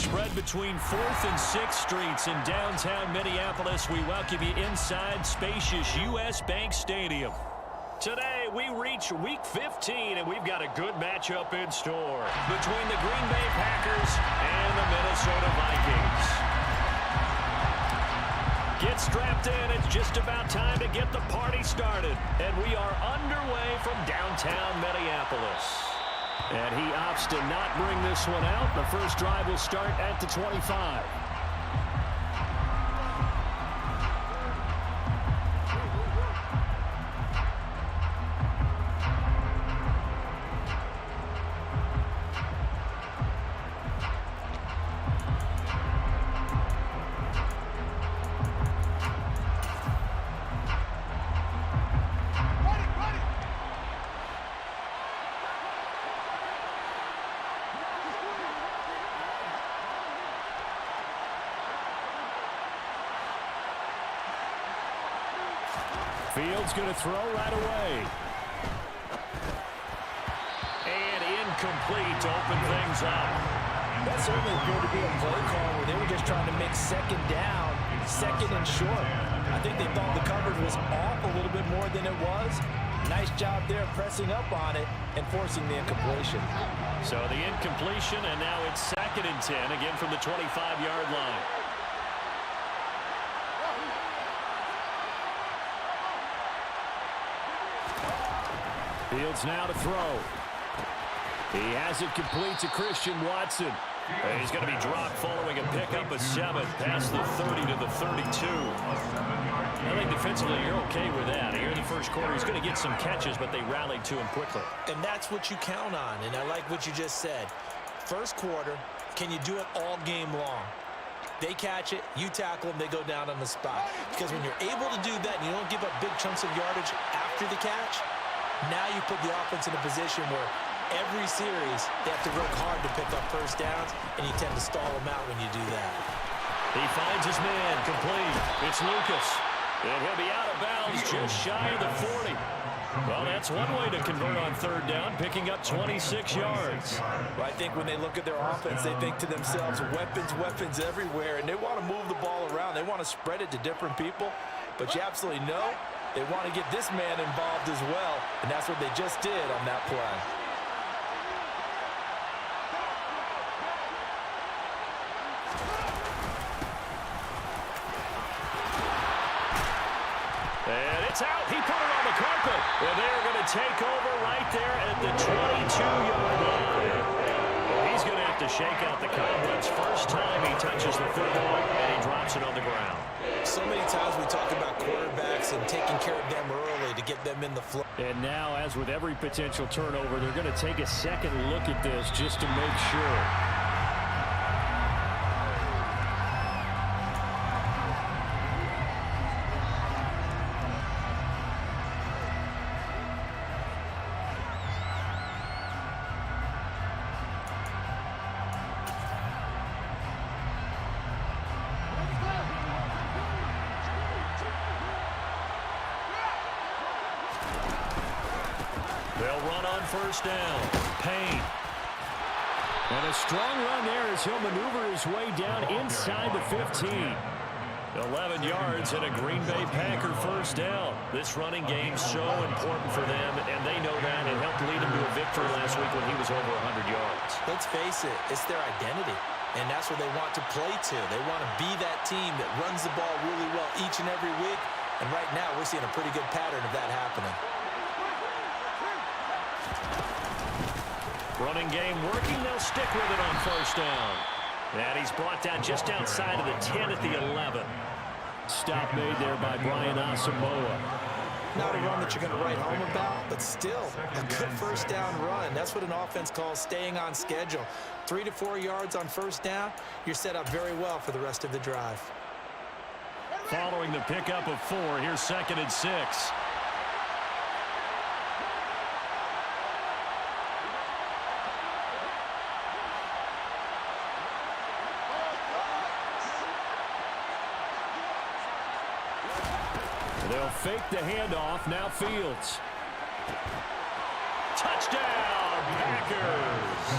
Spread between 4th and 6th Streets in downtown Minneapolis. We welcome you inside spacious U.S. Bank Stadium. Today, we reach Week 15, and we've got a good matchup in store between the Green Bay Packers and the Minnesota Vikings. Get strapped in. It's just about time to get the party started. And we are underway from downtown Minneapolis. And he opts to not bring this one out. The first drive will start at the 25. Fields going to throw right away. And incomplete to open things up. That certainly appeared to be a play call where they were just trying to make second down, second and short. I think they thought the coverage was off a little bit more than it was. Nice job there pressing up on it and forcing the incompletion. So the incompletion, and now it's 2nd and 10, again from the 25-yard line. Fields now to throw. He has it complete to Christian Watson. And he's going to be dropped following a pickup of 7 past the 30 to the 32. I think defensively you're okay with that. Here in the first quarter, he's going to get some catches, but they rallied to him quickly. And that's what you count on, and I like what you just said. First quarter, can you do it all game long? They catch it, you tackle them, they go down on the spot. Because when you're able to do that and you don't give up big chunks of yardage after the catch, now you put the offense in a position where every series they have to work hard to pick up first downs, and you tend to stall them out when you do that. He finds his man complete. It's Lucas. And he'll be out of bounds just shy of the 40. Well, that's one way to convert on third down, picking up 26 yards. Well, I think when they look at their offense, they think to themselves, weapons, weapons everywhere, and they want to move the ball around. They want to spread it to different people, but you absolutely know they want to get this man involved as well, and that's what they just did on that play. And it's out. He put it on the carpet. And they're going to take over right there at the 22-yard line. Well, he's going to have to shake out the cobwebs. First time he touches the football, and he drops it on the ground. So many times we talk about quarterbacks and taking care of them early to get them in the flow. And now, as with every potential turnover, they're going to take a second look at this just to make sure. They'll run on first down. Payne. And a strong run there as he'll maneuver his way down inside the 15. 11 yards and a Green Bay Packer first down. This running game's so important for them, and they know that. It helped lead him to a victory last week when he was over 100 yards. Let's face it, it's their identity, and that's what they want to play to. They want to be that team that runs the ball really well each and every week, and right now we're seeing a pretty good pattern of that happening. Running game working. They'll stick with it on first down. And he's brought down just outside of the 10 at the 11. Stop made there by Brian Asamoah. Not a run that you're going to write home about, but still a good first down run. That's what an offense calls staying on schedule. 3 to 4 yards on first down, you're set up very well for the rest of the drive. Following the pickup of 4, here's 2nd and 6. They'll fake the handoff. Now Fields. Touchdown, Packers.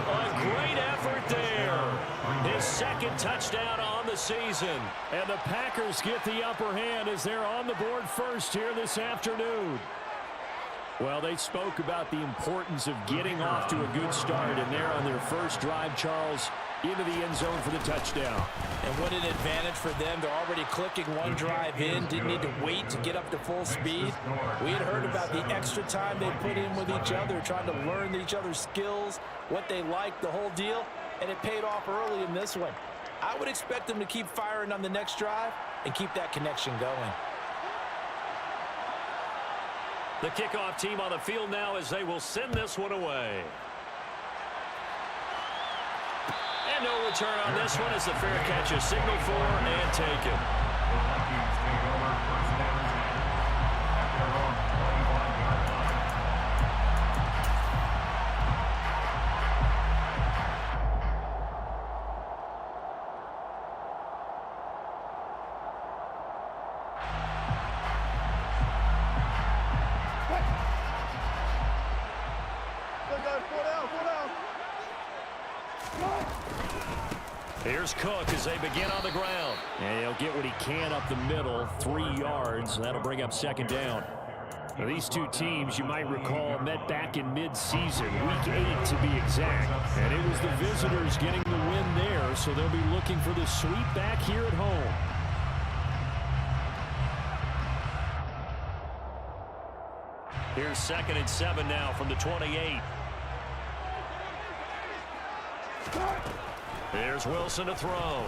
A great effort there. His 2nd touchdown on the season. And the Packers get the upper hand as they're on the board first here this afternoon. Well, they spoke about the importance of getting off to a good start, and they're on their first drive, Charles, into the end zone for the touchdown. And what an advantage for them. They're already clicking one drive in, didn't need to wait to get up to full speed. We had heard about the extra time they put in with each other, trying to learn each other's skills, what they like, the whole deal, and it paid off early in this one. I would expect them to keep firing on the next drive and keep that connection going. The kickoff team on the field now as they will send this one away. And no return on this one as the fair catch is signaled for and taken. Here's Cook as they begin on the ground. And he'll get what he can up the middle, 3 yards. That'll bring up 2nd down. Now, these two teams, you might recall, met back in mid-season, week 8 to be exact. And it was the visitors getting the win there, so they'll be looking for the sweep back here at home. Here's 2nd and 7 now from the 28. Here's Wilson to throw.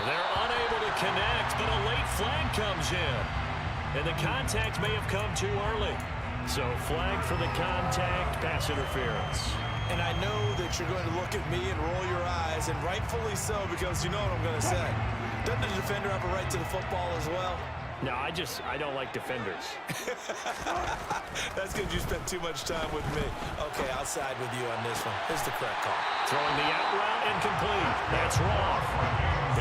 They're unable to connect, but a late flag comes in. And the contact may have come too early. So flag for the contact, pass interference. And I know that you're going to look at me and roll your eyes, and rightfully so, because you know what I'm going to say. Doesn't the defender have a right to the football as well? No, I don't like defenders. That's because you spent too much time with me. Okay, I'll side with you on this one. Here's the correct call. Throwing the out route incomplete. That's Roth.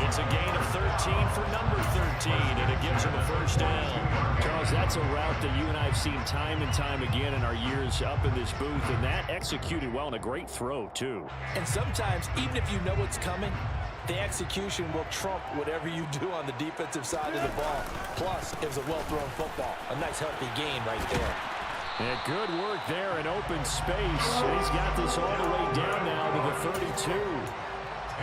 It's a gain of 13 for number 13, and it gives him a first down. Charles, that's a route that you and I have seen time and time again in our years up in this booth, and that executed well and a great throw, too. And sometimes, even if you know what's coming, the execution will trump whatever you do on the defensive side of the ball. Plus, it was a well-thrown football. A nice, healthy gain right there. And good work there in open space. He's got this all the way down now to the 32.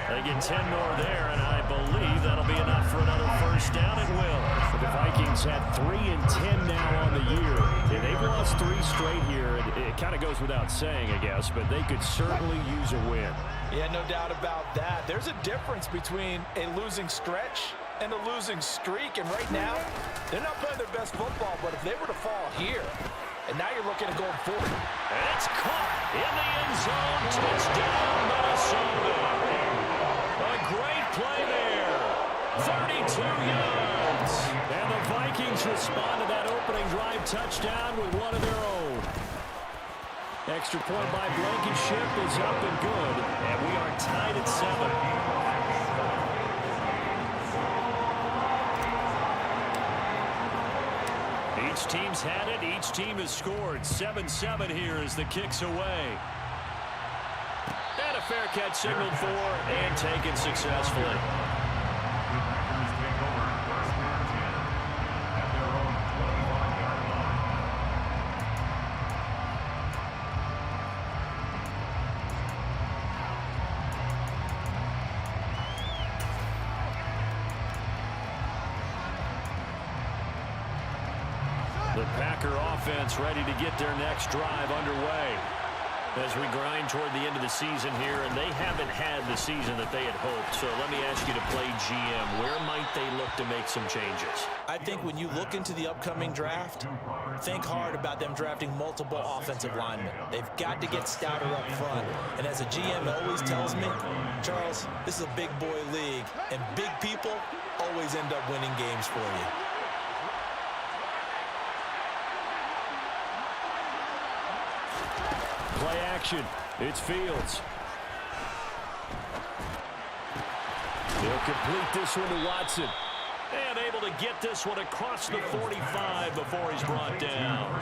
They get 10 more there, and I believe that'll be enough for another first down. It will. But the Vikings had 3 and 10 now on the year. And they've lost 3 straight here. It kind of goes without saying, I guess, but they could certainly use a win. Yeah, no doubt about that. There's a difference between a losing stretch and a losing streak. And right now, they're not playing their best football, but if they were to fall here, and now you're looking at going forward. And it's caught in the end zone. Touchdown, Minnesota. A great play there. 32 yards. And the Vikings respond to that opening drive touchdown with one of their own. Extra point by Blankenship is up and good. And we are tied at 7. Each team's had it. Each team has scored. 7-7 here as the kick's away. And a fair catch signaled for and taken successfully. The Packer offense ready to get their next drive underway as we grind toward the end of the season here, and they haven't had the season that they had hoped. So let me ask you to play GM. Where might they look to make some changes? I think when you look into the upcoming draft, think hard about them drafting multiple offensive linemen. They've got to get stouter up front. And as a GM always tells me, Charles, this is a big boy league, and big people always end up winning games for you. Play action. It's Fields. He'll complete this one to Watson. And able to get this one across the 45 before he's brought down.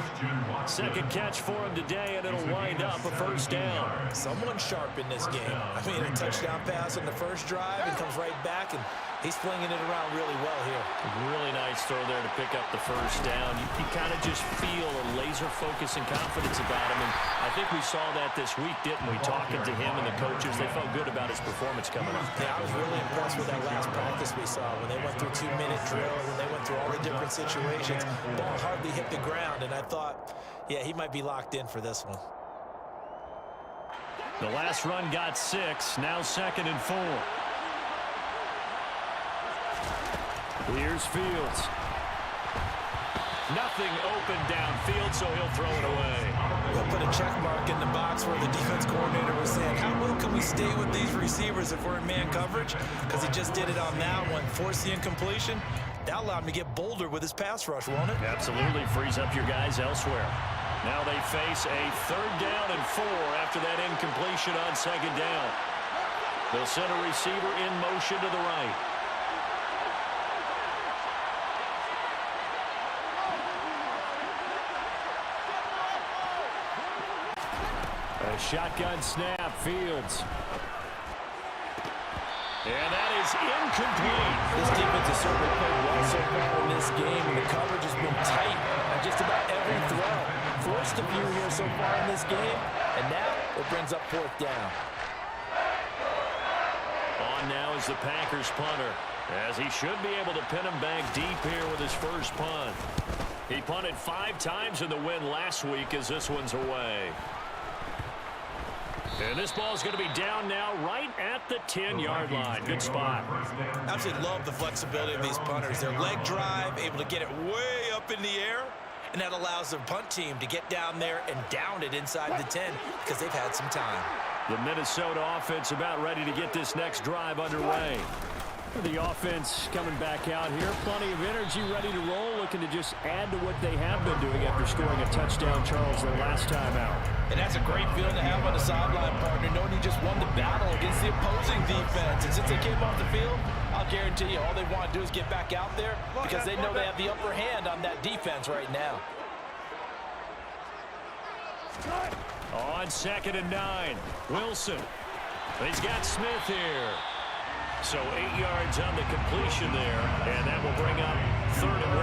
Second catch for him today, and it'll wind up a first down. Someone sharp in this game. I mean, a touchdown pass on the first drive and comes right back, and he's flinging it around really well here. Really nice throw there to pick up the first down. You kind of just feel a laser focus and confidence about him, and I think we saw that this week, didn't we? Talking to him and the coaches, they felt good about his performance coming up. Yeah, I was really impressed with that last practice we saw when they went through 2-minute drill, when they went through all the different situations. Ball hardly hit the ground, and I thought, yeah, he might be locked in for this one. The last run got 6, now 2nd and 4. Here's Fields. Nothing open downfield, so he'll throw it away. We'll put a check mark in the box where the defense coordinator was saying, how well can we stay with these receivers if we're in man coverage? Because he just did it on that one, forced the incompletion. That allowed him to get bolder with his pass rush, won't it? Absolutely, frees up your guys elsewhere. Now they face a 3rd down and 4 after that incompletion on 2nd down. They'll send a receiver in motion to the right. A shotgun snap, Fields. And that is incomplete. This defense has certainly played well so far in this game, and the coverage has been tight on just about every throw. Forced a few here so far in this game, and now it brings up 4th down. On now is the Packers punter, as he should be able to pin him back deep here with his first punt. He punted 5 times in the win last week as this one's away. And this ball's going to be down now right at the 10-yard line. Good spot. Absolutely love the flexibility of these punters. Their leg drive, able to get it way up in the air, and that allows the punt team to get down there and down it inside the 10 because they've had some time. The Minnesota offense about ready to get this next drive underway. The offense coming back out here. Plenty of energy, ready to roll, looking to just add to what they have been doing after scoring a touchdown, Charles, their last time out. And that's a great feeling to have on the sideline, partner, knowing you just won the battle against the opposing defense. And since they came off the field, I'll guarantee you all they want to do is get back out there because they know they have the upper hand on that defense right now. On 2nd and 9, Wilson. He's got Smith here. So 8 yards on the completion there, and that will bring up 3rd and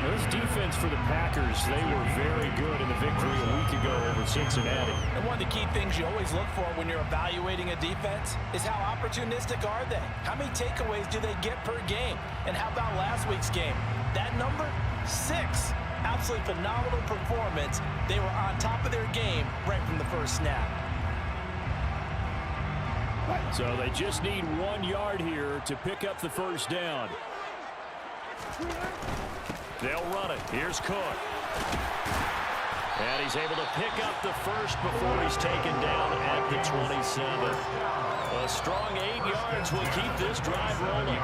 1. This defense for the Packers, they were very good in the victory a week ago over Cincinnati. And one of the key things you always look for when you're evaluating a defense is how opportunistic are they? How many takeaways do they get per game? And how about last week's game? That number, 6. Absolutely phenomenal performance. They were on top of their game right from the first snap. So they just need 1 yard here to pick up the first down. They'll run it. Here's Cook. And he's able to pick up the first before he's taken down at the 27. A strong 8 yards will keep this drive rolling.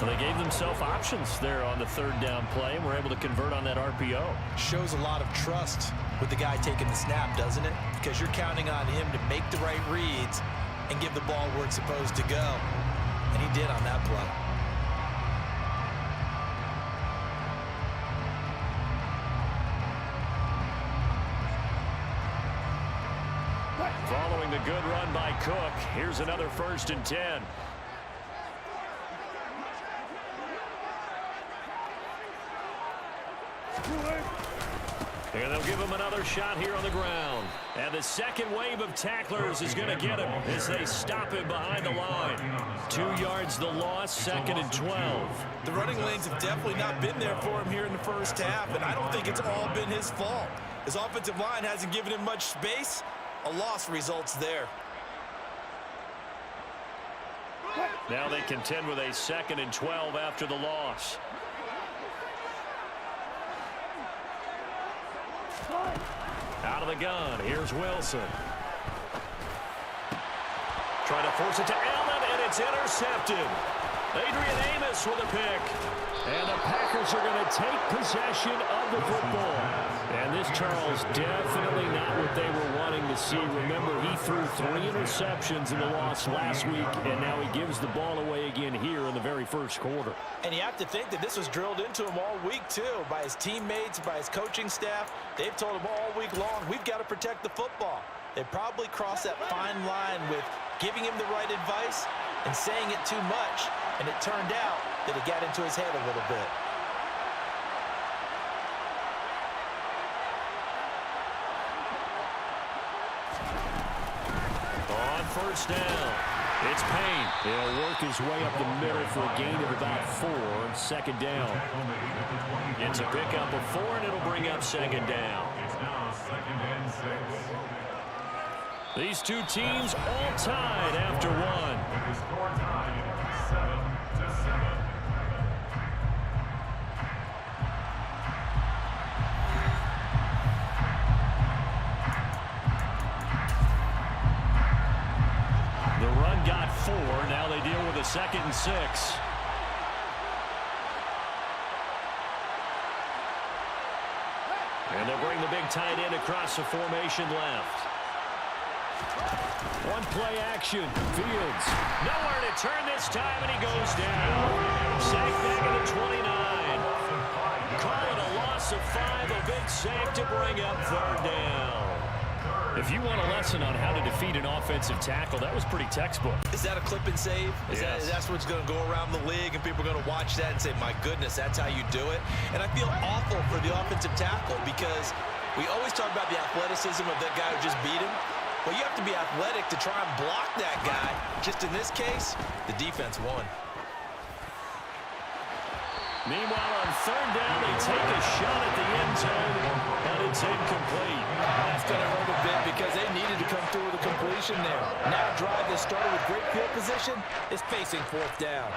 Well, they gave themselves options there on the 3rd down play, and were able to convert on that RPO. Shows a lot of trust with the guy taking the snap, doesn't it? Because you're counting on him to make the right reads and give the ball where it's supposed to go. And he did on that play. following the good run by Cook. Here's another 1st and 10. And they'll give him another shot here on the ground. And the second wave of tacklers is going to get him as they stop him behind the line. 2 yards the loss, 2nd and 12. The running lanes have definitely not been there for him here in the first half, and I don't think it's all been his fault. His offensive line hasn't given him much space. A loss results there. Now they contend with a 2nd and 12 after the loss. Out of the gun, here's Wilson. Trying to force it to Allen, and it's intercepted. Adrian Amos with a pick. And the Packers are going to take possession of the football. And this, Charles, definitely not what they were wanting to see. Remember, he threw 3 interceptions in the loss last week, and now he gives the ball away again here in the very first quarter. And you have to think that this was drilled into him all week, too, by his teammates, by his coaching staff. They've told him all week long, we've got to protect the football. They probably crossed that fine line with giving him the right advice and saying it too much. And it turned out that it got into his head a little bit. On 1st down, it's Payne. He'll work his way up the middle for a gain of about 4. 2nd down. It's a pickup of 4, and it'll bring up 2nd down. These two teams all tied after 1. The run got 4. Now they deal with a 2nd and 6. And they'll bring the big tight end across the formation left. One play action. Fields. Nowhere to turn this time, and he goes down. Sack back at the 29. Call it a loss of 5. A big sack to bring up 3rd down. If you want a lesson on how to defeat an offensive tackle, that was pretty textbook. Is that a clip and save? Yes. That's what's going to go around the league, and people are going to watch that and say, my goodness, that's how you do it? And I feel awful for the offensive tackle because we always talk about the athleticism of that guy who just beat him. Well, you have to be athletic to try and block that guy. Just in this case, the defense won. Meanwhile, on 3rd down, they take a shot at the end zone, but it's incomplete. That's going to hurt a bit because they needed to come through with a completion there. Now a drive that started with great field position is facing 4th down.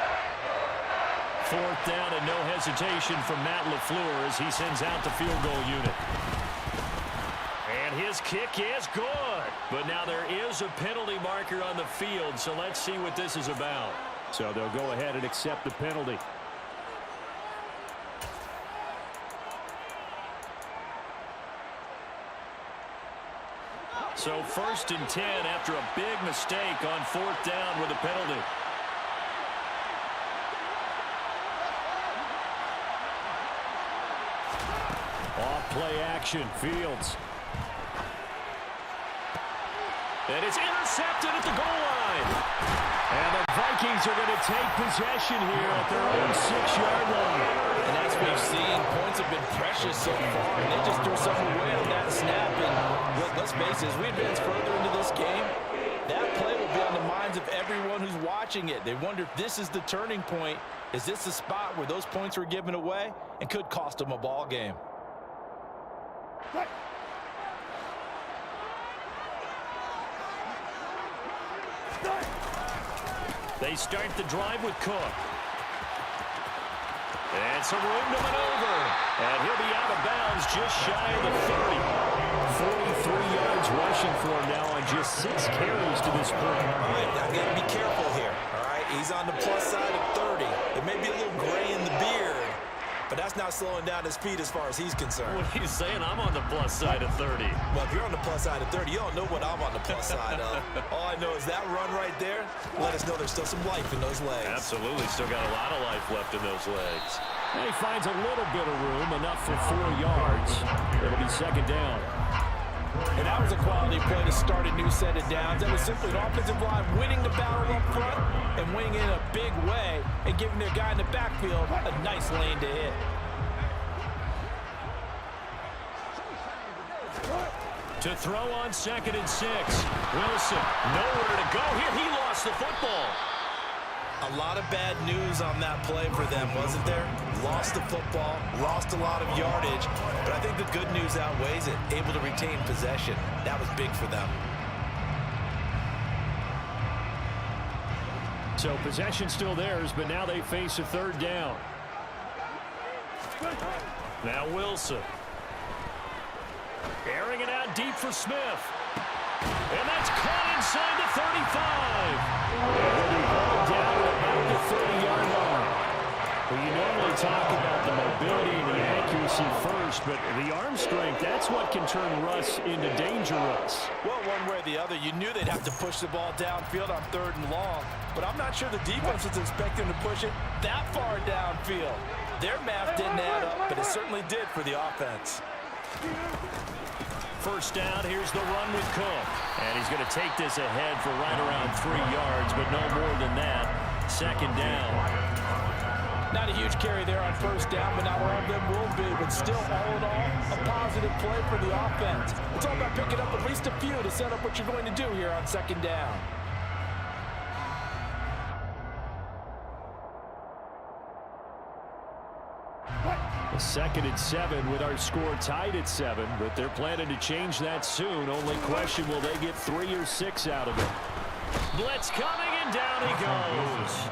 4th down and no hesitation from Matt LaFleur as he sends out the field goal unit. And his kick is good. But now there is a penalty marker on the field, so let's see what this is about. So they'll go ahead and accept the penalty. So 1st and 10 after a big mistake on 4th down with a penalty. Off play action, Fields. And it's intercepted at the goal line. And the Vikings are going to take possession here at their own 6-yard line. And as we've seen, points have been precious so far. And they just threw something away on that snap. And let's face it, as we advance further into this game, that play will be on the minds of everyone who's watching it. They wonder if this is the turning point. Is this the spot where those points were given away and could cost them a ball game? They start the drive with Cook. And some room to maneuver. And he'll be out of bounds just shy of the 30. 43 yards rushing for him now on just 6 carries to this point. All right, now got to be careful here. All right, he's on the plus side of 30. There may be a little gray in the beard, but that's not slowing down his speed as far as he's concerned. What are you saying? I'm on the plus side of 30. Well, if you're on the plus side of 30, you don't know what I'm on the plus side of. All I know is that run right there let us know there's still some life in those legs. Absolutely. Still got a lot of life left in those legs. And he finds a little bit of room, enough for 4 yards. It'll be 2nd down. And that was a quality play to start a new set of downs. That was simply an offensive line winning the battle up front and winning in a big way and giving their guy in the backfield a nice lane to hit. To throw on 2nd and 6. Wilson, nowhere to go here. He lost the football. A lot of bad news on that play for them, wasn't there? Lost the football, lost a lot of yardage, but I think the good news outweighs it. Able to retain possession. That was big for them. So possession still theirs, but now they face a 3rd down. Now Wilson. Airing it out deep for Smith. And that's caught inside the 35. And he'll be hauled down at about the 30-yard line. Well, you normally talk about the mobility and the accuracy first, but the arm strength, that's what can turn Russ into danger Russ. Well, one way or the other, you knew they'd have to push the ball downfield on 3rd and long, but I'm not sure the defense was expecting to push it that far downfield. Their math didn't add up, but it certainly did for the offense. 1st down, here's the run with Cook. And he's going to take this ahead for right around 3 yards, but no more than that. 2nd down. Not a huge carry there on 1st down, but not all of them will be. But still, all in all, a positive play for the offense. It's all about picking up at least a few to set up what you're going to do here on 2nd down. A 2nd and 7 with our score tied at 7, but they're planning to change that soon. Only question, will they get 3 or 6 out of it? Blitz coming, and down he goes.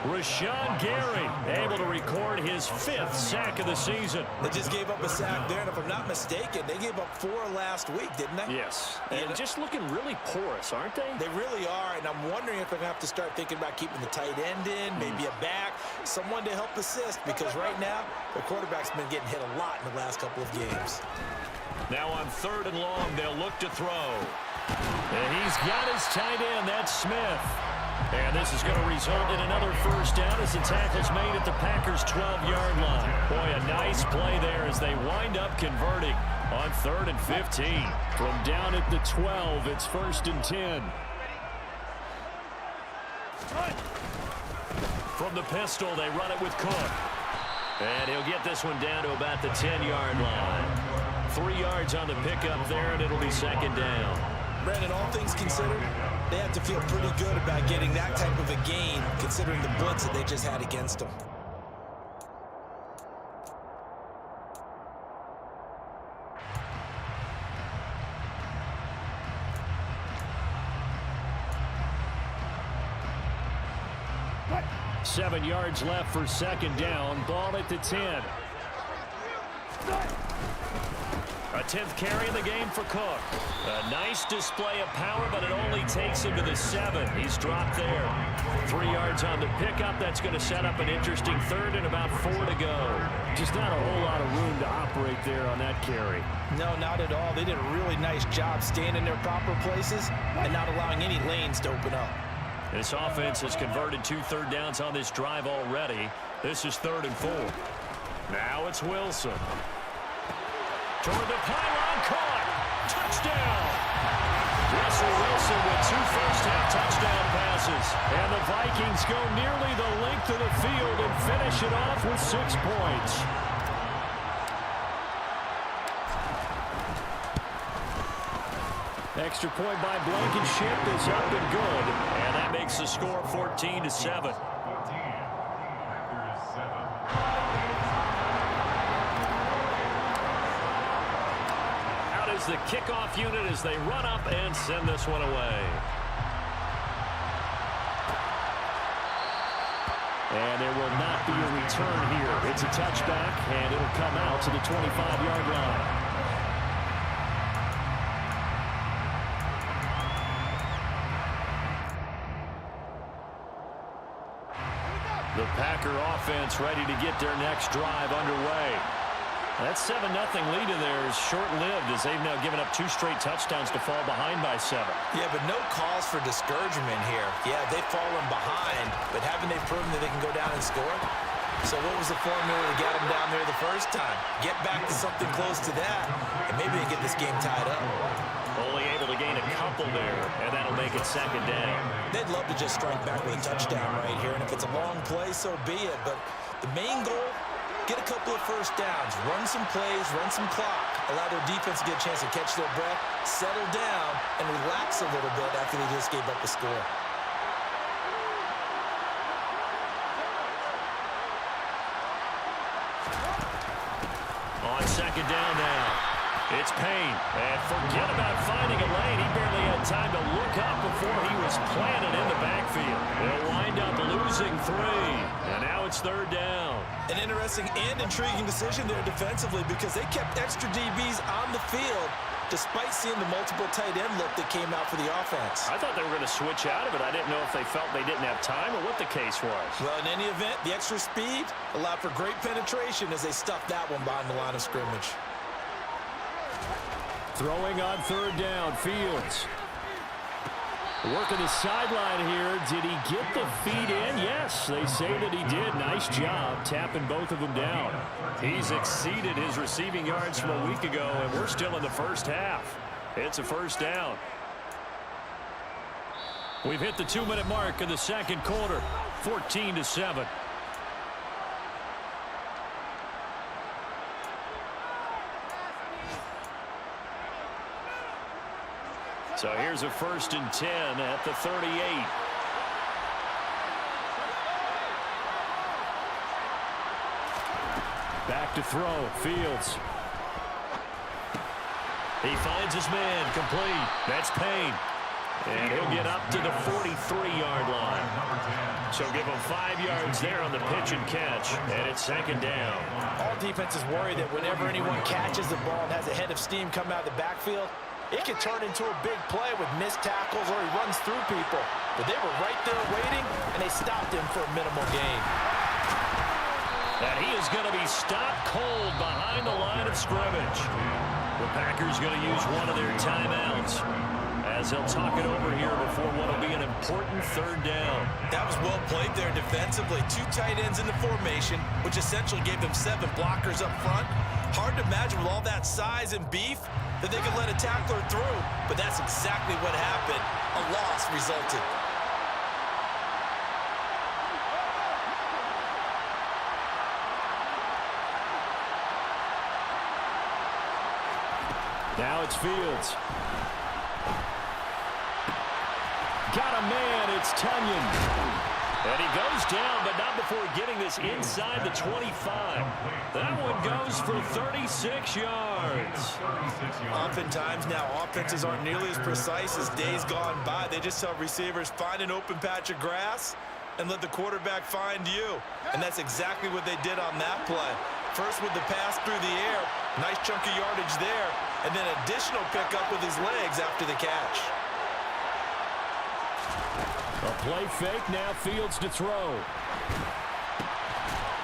Rashawn Gary able to record his 5th sack of the season. They just gave up a sack there, and if I'm not mistaken, they gave up 4 last week, didn't they? Yes, and just looking really porous, aren't they? They really are, and I'm wondering if they're going to have to start thinking about keeping the tight end in, maybe a back, someone to help assist, because right now, the quarterback's been getting hit a lot in the last couple of games. Now on 3rd and long, they'll look to throw. And he's got his tight end, that's Smith. And this is going to result in another 1st down as the tackle's made at the Packers' 12-yard line. Boy, a nice play there as they wind up converting on 3rd and 15. From down at the 12, it's 1st and 10. From the pistol, they run it with Cook. And he'll get this one down to about the 10-yard line. 3 yards on the pickup there, and it'll be 2nd down. Brandon, all things considered, they have to feel pretty good about getting that type of a gain, considering the blitz that they just had against them. What? 7 yards left for 2nd down. Ball at the 10. A 10th carry in the game for Cook. A nice display of power, but it only takes him to the 7. He's dropped there. 3 yards on the pickup. That's going to set up an interesting 3rd and about 4 to go. Just not a whole lot of room to operate there on that carry. No, not at all. They did a really nice job staying in their proper places and not allowing any lanes to open up. This offense has converted 2 third downs on this drive already. This is 3rd and 4. Now it's Wilson. Toward the pylon, caught. Touchdown. Russell Wilson with 2 first-half touchdown passes. And the Vikings go nearly the length of the field and finish it off with 6 points. Extra point by Blankenship is up and good. And that makes the score 14-7. The kickoff unit as they run up and send this one away. And there will not be a return here. It's a touchback, and it'll come out to the 25-yard line. The Packer offense ready to get their next drive underway. That 7-0 lead of theirs is short-lived as they've now given up 2 straight touchdowns to fall behind by 7. Yeah, but no cause for discouragement here. Yeah, they've fallen behind, but haven't they proven that they can go down and score? So what was the formula to get them down there the first time? Get back to something close to that, and maybe they get this game tied up. Only able to gain a couple there, and that'll make it second down. They'd love to just strike back with a touchdown right here, and if it's a long play, so be it. But the main goal, get a couple of first downs, run some plays, run some clock, allow their defense to get a chance to catch their breath, settle down, and relax a little bit after they just gave up a score. On second down now, it's Payne. And forget about finding a lane. He barely had time to look up before he was planted in the backfield. They'll wind up losing 3. And now it's third down. An interesting and intriguing decision there defensively because they kept extra DBs on the field despite seeing the multiple tight end look that came out for the offense. I thought they were going to switch out of it. I didn't know if they felt they didn't have time or what the case was. Well, in any event, the extra speed allowed for great penetration as they stuffed that one behind the line of scrimmage. Throwing on third down, Fields. Working the sideline here. Did he get the feet in? Yes, they say that he did. Nice job tapping both of them down. He's exceeded his receiving yards from a week ago, and we're still in the first half. It's a first down. We've hit the 2-minute mark in the second quarter, 14-7. So here's a 1st and 10 at the 38. Back to throw, Fields. He finds his man, complete. That's Payne. And he'll get up to the 43-yard line. So give him 5 yards there on the pitch and catch, and it's second down. All defenses worry that whenever anyone catches the ball and has a head of steam come out of the backfield, it can turn into a big play with missed tackles or he runs through people. But they were right there waiting, and they stopped him for a minimal gain. And he is going to be stopped cold behind the line of scrimmage. The Packers going to use one of their timeouts as they'll talk it over here before what will be an important third down. That was well played there defensively. 2 tight ends in the formation, which essentially gave them 7 blockers up front. Hard to imagine with all that size and beef that they could let a tackler through, but that's exactly what happened. A loss resulted. Now it's Fields. Got a man, it's Tunyon. And he goes down, but not before getting this inside the 25. That one goes for 36 yards. Oftentimes now, offenses aren't nearly as precise as days gone by. They just tell receivers, find an open patch of grass and let the quarterback find you. And that's exactly what they did on that play. First with the pass through the air, nice chunk of yardage there, and then additional pickup with his legs after the catch. A play fake, now Fields to throw.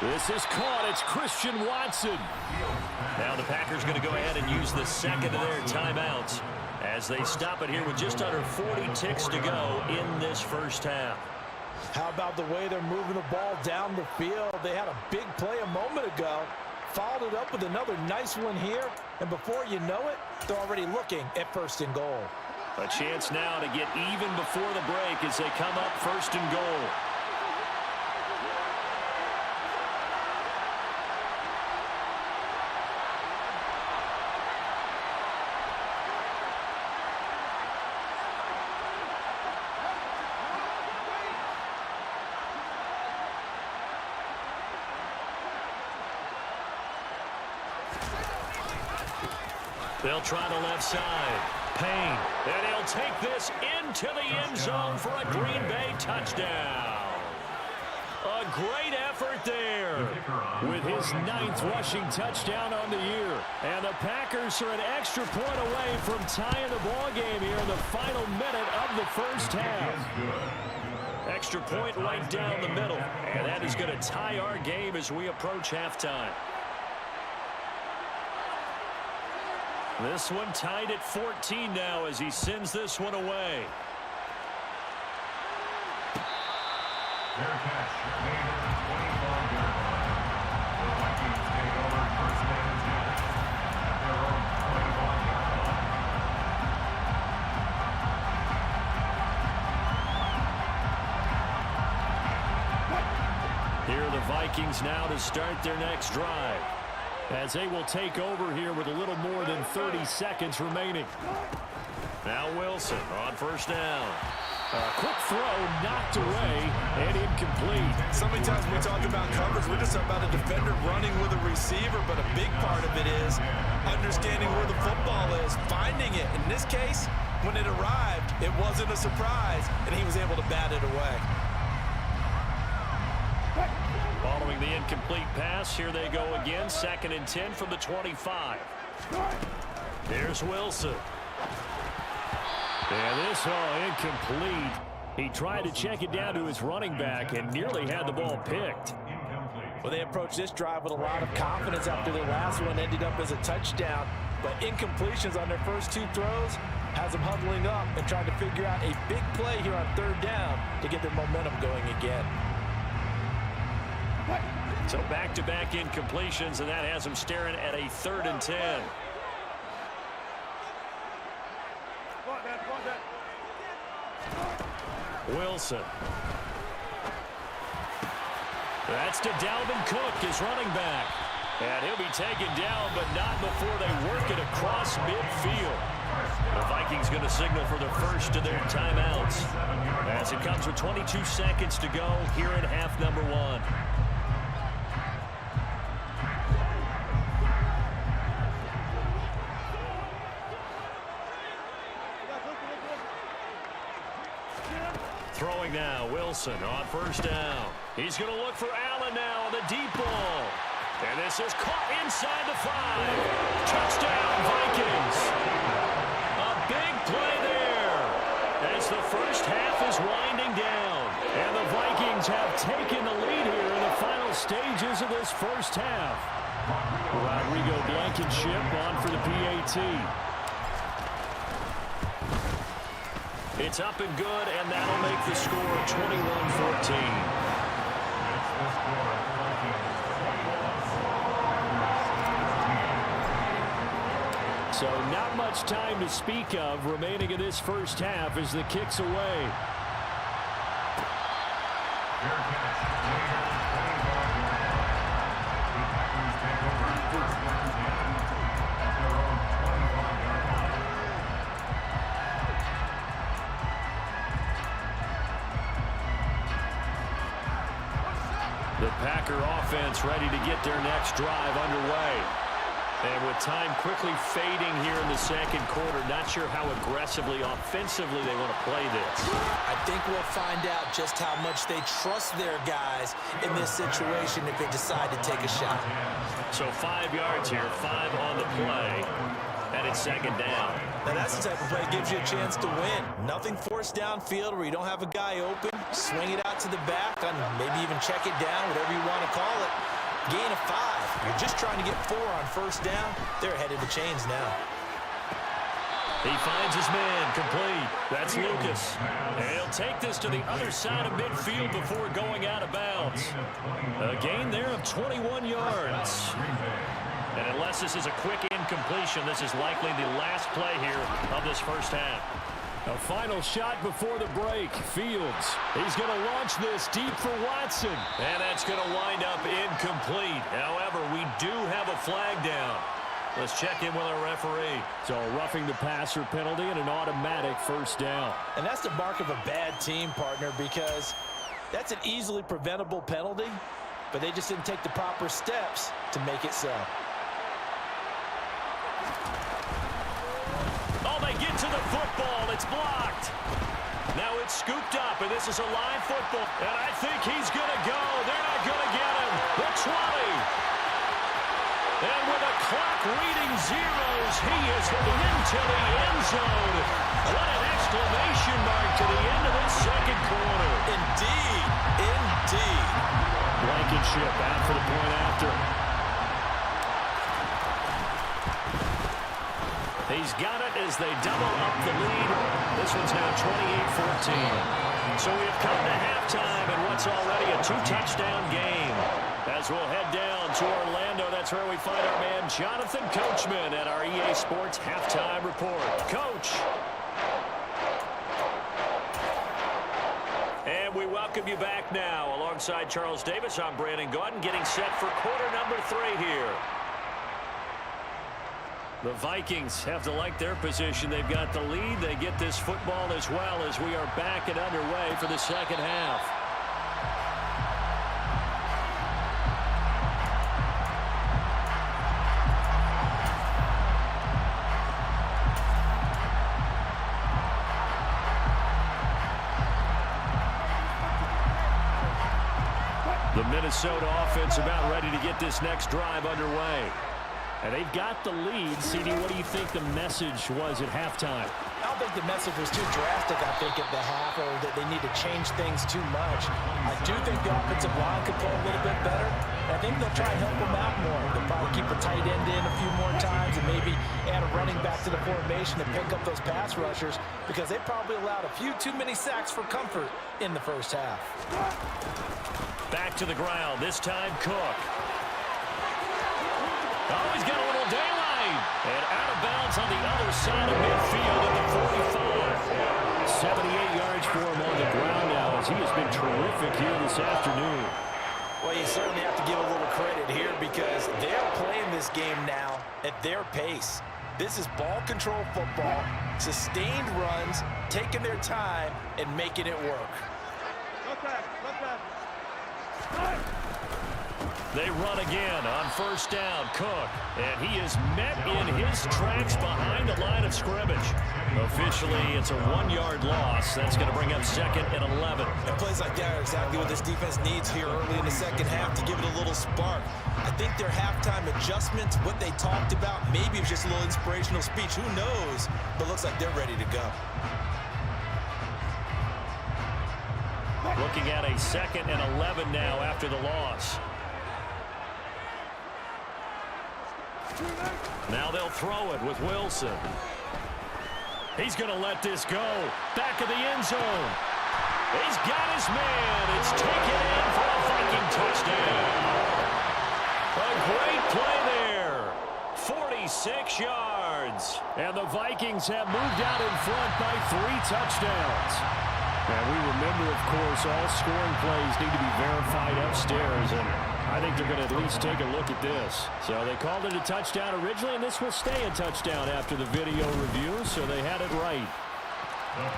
This is caught, it's Christian Watson. Now the Packers going to go ahead and use the second of their timeouts as they stop it here with just under 40 ticks to go in this first half. How about the way they're moving the ball down the field? They had a big play a moment ago, followed it up with another nice one here, and before you know it, they're already looking at 1st and goal. A chance now to get even before the break as they come up 1st and goal. They'll try the left side. Payne, and he'll take this into the end zone for a Green Bay touchdown. A great effort there with his 9th rushing touchdown on the year. And the Packers are an extra point away from tying the ball game here in the final minute of the first half. Extra point right down the middle, and that is going to tie our game as we approach halftime. This one tied at 14 now as he sends this one away. Vikings now to start their next drive, as they will take over here with a little more than 30 seconds remaining. Now Wilson on first down. A quick throw knocked away and incomplete. So many times when we talk about coverage, we're just about a defender running with a receiver, but a big part of it is understanding where the football is, finding it. In this case, when it arrived, it wasn't a surprise, and he was able to bat it away. Following the incomplete pass, here they go again, 2nd and 10 from the 25. Here's Wilson. And this incomplete. He tried to check it down to his running back and nearly had the ball picked. Well, they approached this drive with a lot of confidence after their last one ended up as a touchdown. But incompletions on their first 2 throws has them huddling up and trying to figure out a big play here on 3rd down to get their momentum going again. So back-to-back incompletions, and that has them staring at a 3rd and 10. Wilson. That's to Dalvin Cook, his running back. And he'll be taken down, but not before they work it across midfield. The Vikings going to signal for the first of their timeouts, as it comes with 22 seconds to go here in half number 1. Throwing now, Wilson on first down. He's going to look for Allen now on the deep ball. And this is caught inside the 5. Touchdown, Vikings. A big play there as the first half is winding down. And the Vikings have taken the lead here in the final stages of this first half. Rodrigo Blankenship on for the PAT. It's up and good, and that'll make the score 21-14. So not much time to speak of remaining in this first half as the kick's away. The Packer offense ready to get their next drive underway. And with time quickly fading here in the second quarter, not sure how aggressively, offensively they want to play this. I think we'll find out just how much they trust their guys in this situation if they decide to take a shot. So 5 yards here, 5 on the play, and it's 2nd down. Now that's the type of play that gives you a chance to win. Nothing forced downfield where you don't have a guy open. Swing it out to the back and maybe even check it down, whatever you want to call it. Gain of 5. You're just trying to get 4 on first down. They're ahead of the chains now. He finds his man complete. That's Lucas. And he'll take this to the other side of midfield before going out of bounds. A gain there of 21 yards. And unless this is a quick incompletion, this is likely the last play here of this first half. A final shot before the break. Fields. He's going to launch this deep for Watson. And that's going to wind up incomplete. However, we do have a flag down. Let's check in with our referee. So roughing the passer penalty and an automatic first down. And that's the mark of a bad team, partner, because that's an easily preventable penalty, but they just didn't take the proper steps to make it so. Oh, they get to the football. It's blocked. Now it's scooped up, and this is a live football. And I think he's going to go. They're not going to get him. The 20. And with a clock reading zeros, he is heading into the end zone. What an exclamation mark to the end of this second quarter. Indeed. Indeed. Blankenship out for the point after. He's got it as they double up the lead. This one's now 28-14. So we have come to halftime in what's already a 2-touchdown game. As we'll head down to Orlando, that's where we find our man Jonathan Coachman at our EA Sports Halftime Report. Coach. And we welcome welcome you back now. Alongside Charles Davis, I'm Brandon Gaudin, getting set for quarter number 3 here. The Vikings have to like their position. They've got the lead. They get this football as well as we are back and underway for the second half. The Minnesota offense about ready to get this next drive underway. And they've got the lead. CD, what do you think the message was at halftime? I don't think the message was too drastic, I think, at the half, or that they need to change things too much. I do think the offensive line could play a little bit better. I think they'll try and help them out more. They'll probably keep a tight end in a few more times and maybe add a running back to the formation to pick up those pass rushers, because they probably allowed a few too many sacks for comfort in the first half. Back to the ground. This time, Cook. Oh, he's got a little daylight. And out of bounds on the other side of midfield at the 45. 78 yards for him on the ground now, as he has been terrific here this afternoon. Well, you certainly have to give a little credit here, because they're playing this game now at their pace. This is ball control football, sustained runs, taking their time, and making it work. They run again on first down. Cook, and he is met in his tracks behind the line of scrimmage. Officially, it's a 1-yard loss. That's going to bring up 2nd and 11. And plays like that are exactly what this defense needs here early in the second half to give it a little spark. I think their halftime adjustments, what they talked about, maybe it was just a little inspirational speech. Who knows? But looks like they're ready to go. Looking at a 2nd and 11 now after the loss. Now they'll throw it with Wilson. He's going to let this go. Back of the end zone. He's got his man. It's taken in for a Viking touchdown. A great play there. 46 yards. And the Vikings have moved out in front by 3 touchdowns. And we remember, of course, all scoring plays need to be verified upstairs, and I think they're going to at least take a look at this. So they called it a touchdown originally, and this will stay a touchdown after the video review, so they had it right.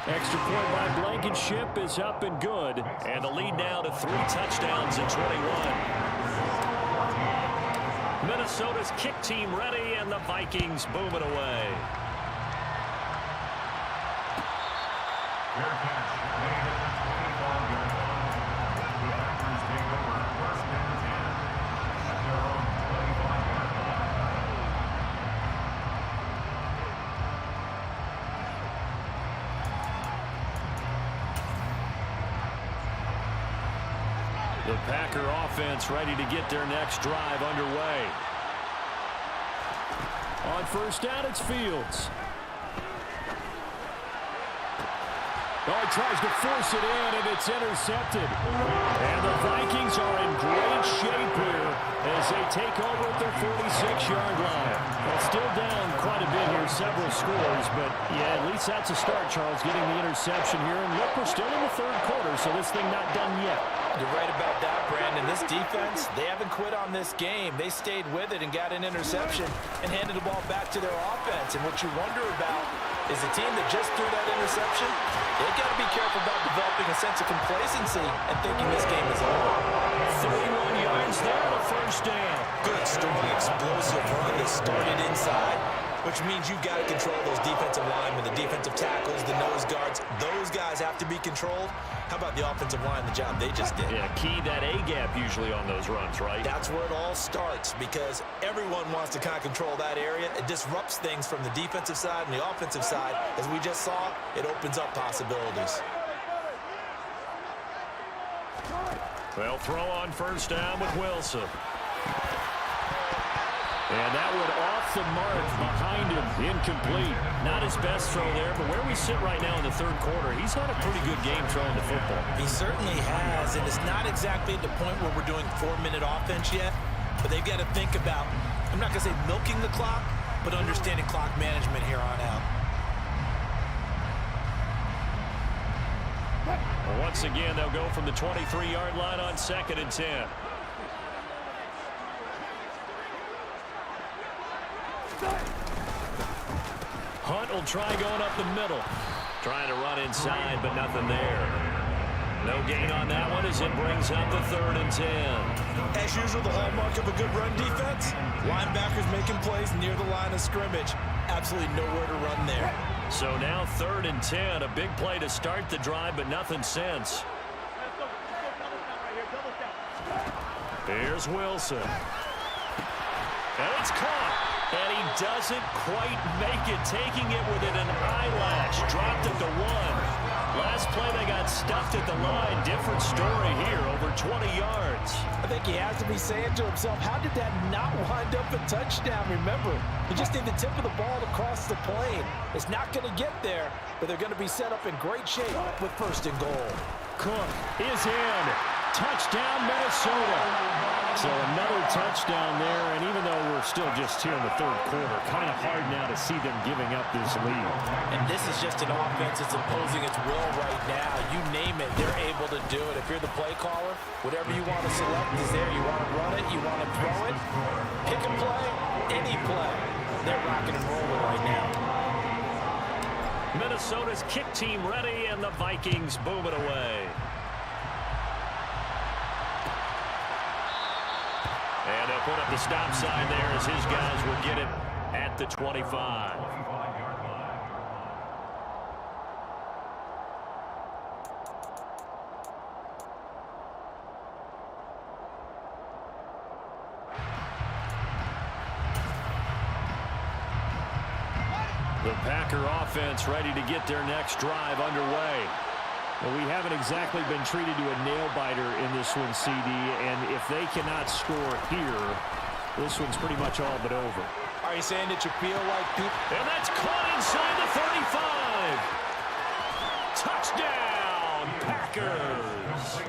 Extra point by Blankenship is up and good, and the lead now to 3 touchdowns and 21. Minnesota's kick team ready, and the Vikings booming away. The Packer offense ready to get their next drive underway. On first down, it's Fields. Oh, he tries to force it in, and it's intercepted. And the Vikings are in great shape here as they take over at their 46-yard line. Well, still down quite a bit here, several scores, but yeah, at least that's a start, Charles, getting the interception here. And look, we're still in the 3rd quarter, so this thing not done yet. You're right about that, Brandon. This defense, they haven't quit on this game. They stayed with it and got an interception and handed the ball back to their offense. And what you wonder about is the team that just threw that interception, they've got to be careful about developing a sense of complacency and thinking this game is over. 31 yards there on the first down. Good, strong, explosive run that started inside, which means you've got to control those defensive linemen, the defensive tackles, the nose guards. Those guys have to be controlled. How about the offensive line, the job they just did? Yeah, key that A-gap usually on those runs, right? That's where it all starts, because everyone wants to kind of control that area. It disrupts things from the defensive side and the offensive side. As we just saw, it opens up possibilities. Well, throw on first down with Wilson. And that one off the mark behind him, incomplete. Not his best throw there, but where we sit right now in the 3rd quarter, he's had a pretty good game throwing the football. He certainly has, and it's not exactly at the point where we're doing 4-minute offense yet, but they've got to think about, I'm not going to say milking the clock, but understanding clock management here on out. Once again, they'll go from the 23-yard line on 2nd and 10. Hunt will try going up the middle. Trying to run inside, but nothing there. No gain on that one as it brings up the 3rd and 10. As usual, the hallmark of a good run defense, linebackers making plays near the line of scrimmage. Absolutely nowhere to run there. So now 3rd and 10, a big play to start the drive, but nothing since. Here's Wilson. And it's caught. And he doesn't quite make it, taking it within an eyelash. Dropped at the 1. Last play, they got stuffed at the line. Different story here, over 20 yards. I think he has to be saying to himself, how did that not wind up a touchdown? Remember, you just need the tip of the ball to cross the plane. It's not going to get there, but they're going to be set up in great shape with 1st and goal. Cook is in. Touchdown, Minnesota. So another touchdown there, and even though we're still just here in the 3rd quarter, kind of hard now to see them giving up this lead. And this is just an offense that's imposing its will right now. You name it, they're able to do it. If you're the play caller, whatever you want to select is there. You want to run it, you want to throw it, pick a play, any play. They're rocking and rolling right now. Minnesota's kick team ready, and the Vikings boom it away. And they'll put up the stop sign there as his guys will get it at the 25. The Packer offense ready to get their next drive underway. Well, we haven't exactly been treated to a nail-biter in this one, CD, and if they cannot score here, this one's pretty much all but over. Are you saying that you feel like people... And that's caught inside the 35. Touchdown, Packers.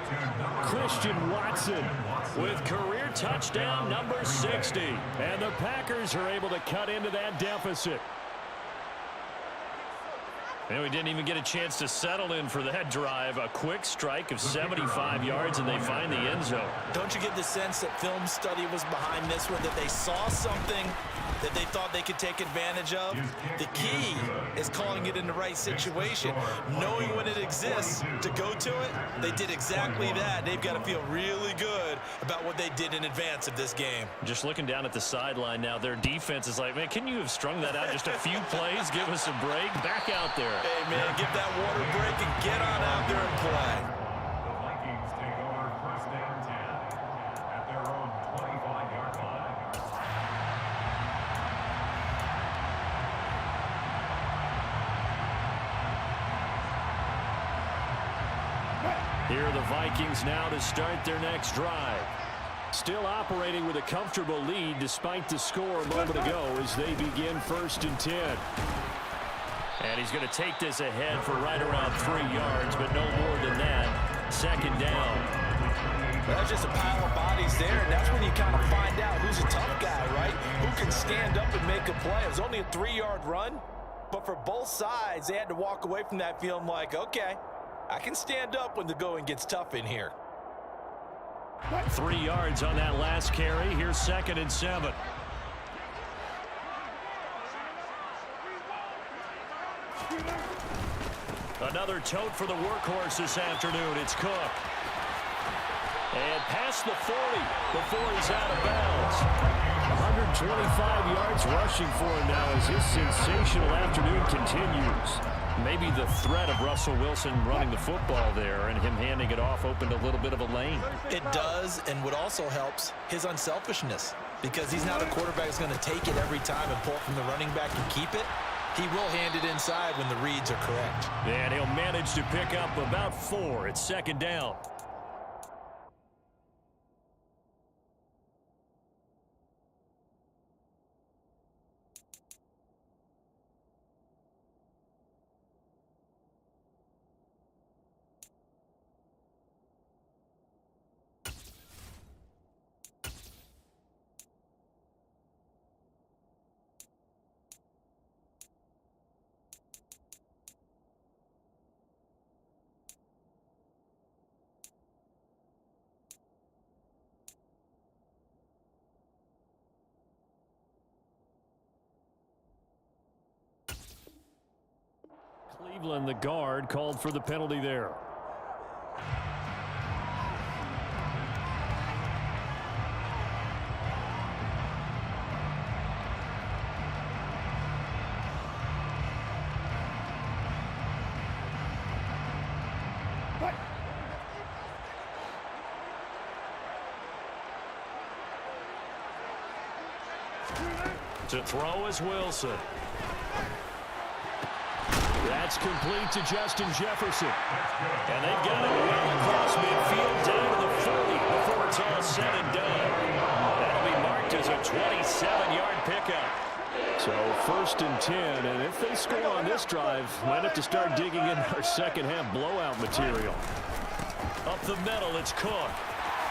Christian Watson with career touchdown number 60. And the Packers are able to cut into that deficit. And we didn't even get a chance to settle in for that drive. A quick strike of 75 yards, and they find the end zone. Don't you get the sense that film study was behind this one, that they saw something that they thought they could take advantage of? The key is calling it in the right situation. Knowing when it exists to go to it, they did exactly that. They've got to feel really good about what they did in advance of this game. Just looking down at the sideline now, their defense is like, man, can you have strung that out just a few plays? Give us a break. Back out there. Hey, man, give that water break and get on out there and play. The Vikings take over 1st and 10 at their own 25-yard line. Here are the Vikings now to start their next drive. Still operating with a comfortable lead despite the score a moment ago as they begin 1st and 10. And he's going to take this ahead for right around 3 yards, but no more than that. 2nd down. Well, that's just a pile of bodies there, and that's when you kind of find out who's a tough guy, right? Who can stand up and make a play. It was only a 3-yard run, but for both sides, they had to walk away from that feeling like, okay, I can stand up when the going gets tough in here. 3 yards on that last carry. Here's 2nd and 7. Another tote for the workhorse this afternoon. It's Cook. And past the 40 before he's out of bounds. 125 yards rushing for him now as his sensational afternoon continues. Maybe the threat of Russell Wilson running the football there and him handing it off opened a little bit of a lane. It does, and what also helps, his unselfishness. Because he's not a quarterback who's going to take it every time and pull from the running back and keep it. He will hand it inside when the reads are correct. And he'll manage to pick up about 4. It's 2nd down. Cleveland, the guard, called for the penalty there. To throw is Wilson. That's complete to Justin Jefferson. And they've got it well across midfield down to the 40 before it's all said and done. That'll be marked as a 27-yard pickup. So 1st and 10, and if they score on this drive, might have to start digging in our second-half blowout material. Up the middle, it's Cook.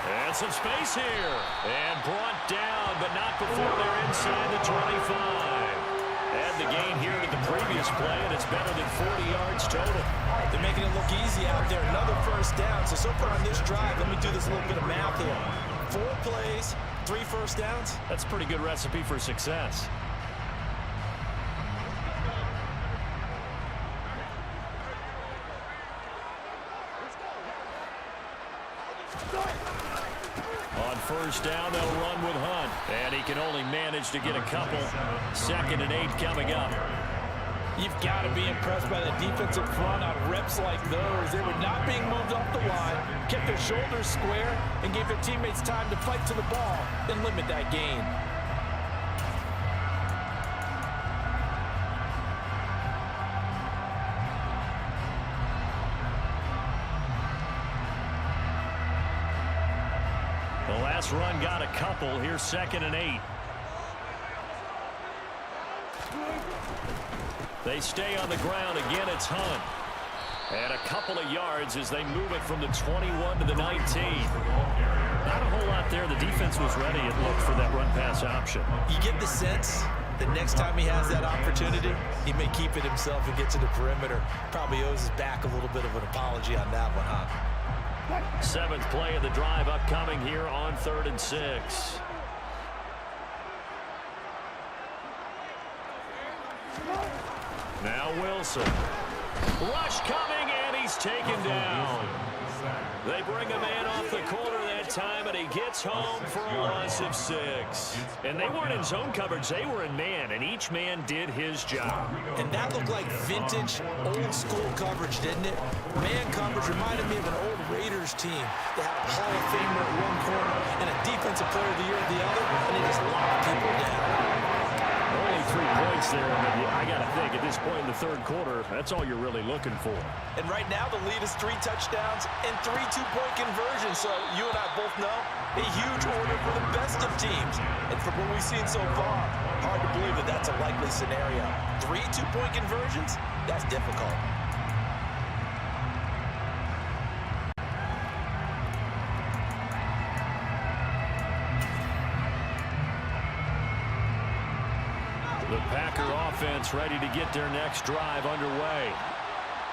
And some space here. And brought down, but not before they're inside the 25. Add the gain here to the previous play, and it's better than 40 yards total. They're making it look easy out there. Another first down. So far on this drive, let me do this little bit of math here. 4 plays, 3 first downs. That's a pretty good recipe for success. On first down, they'll run with Hunt. And he can only manage to get a couple. 2nd and 8 coming up. You've got to be impressed by the defensive front on reps like those. They were not being moved off the line, kept their shoulders square, and gave their teammates time to fight to the ball and limit that gain. The last run got a couple. Here's 2nd and 8. They stay on the ground. Again, it's Hunt. And a couple of yards as they move it from the 21 to the 19. Not a whole lot there. The defense was ready, it looked, for that run-pass option. You get the sense that next time he has that opportunity, he may keep it himself and get to the perimeter. Probably owes his back a little bit of an apology on that one, huh? 7th play of the drive upcoming here on 3rd and 6. Now Wilson. Rush coming, and he's taken down. They bring a man off the corner that time, and he gets home for a loss of 6. And they weren't in zone coverage. They were in man, and each man did his job. And that looked like vintage, old-school coverage, didn't it? Man coverage reminded me of an old Raiders team. They had a Hall of Famer at one corner and a Defensive Player of the Year at the other, and they just locked people down. Only 3 points there, and I got to think, at this point in the 3rd quarter, that's all you're really looking for. And right now, the lead is 3 touchdowns and 3 two-point conversions. So you and I both know a huge order for the best of teams. And from what we've seen so far, hard to believe that that's a likely scenario. 3 two-point conversions? That's difficult. The Packer offense ready to get their next drive underway.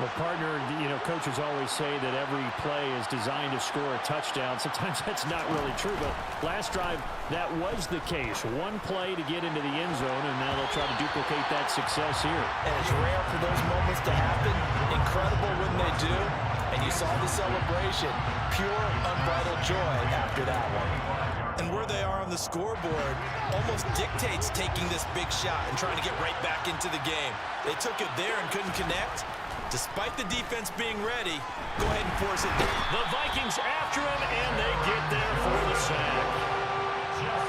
Well, partner, coaches always say that every play is designed to score a touchdown. Sometimes that's not really true, but last drive, that was the case. 1 play to get into the end zone, and now they'll try to duplicate that success here. And it's rare for those moments to happen. Incredible when they do. And you saw the celebration. Pure, unbridled joy after that one. And where they are on the scoreboard almost dictates taking this big shot and trying to get right back into the game. They took it there and couldn't connect. Despite the defense being ready, go ahead and force it. The Vikings after him, and they get there for the sack.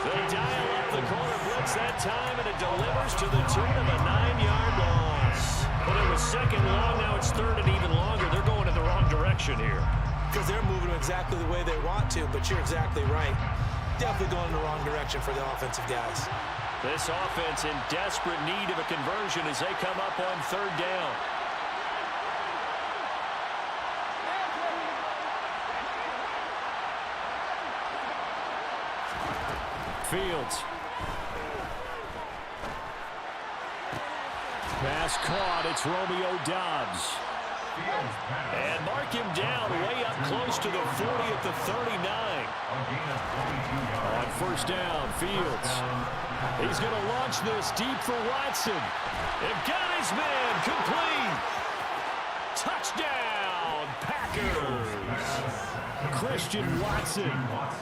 They dial up the corner blitz that time, and it delivers to the tune of a 9-yard loss. But it was 2nd long, now it's 3rd and even longer. They're going in the wrong direction here. Because they're moving exactly the way they want to, but you're exactly right. Definitely going in the wrong direction for the offensive guys. This offense in desperate need of a conversion as they come up on 3rd down. Fields. Pass caught. It's Romeo Doubs. And mark him down way up close to the 40 at the 39. On 1st down, Fields. He's going to launch this deep for Watson. And got his man complete. Touchdown, Packers! Christian Watson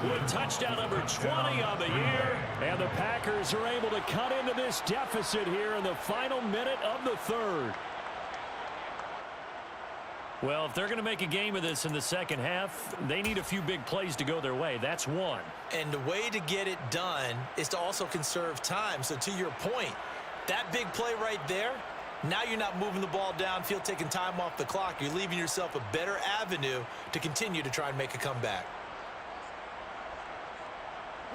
with touchdown number 20 on the year. And the Packers are able to cut into this deficit here in the final minute of the third. Well, if they're going to make a game of this in the second half, they need a few big plays to go their way. That's one. And the way to get it done is to also conserve time. So to your point, that big play right there, now you're not moving the ball downfield, taking time off the clock. You're leaving yourself a better avenue to continue to try and make a comeback.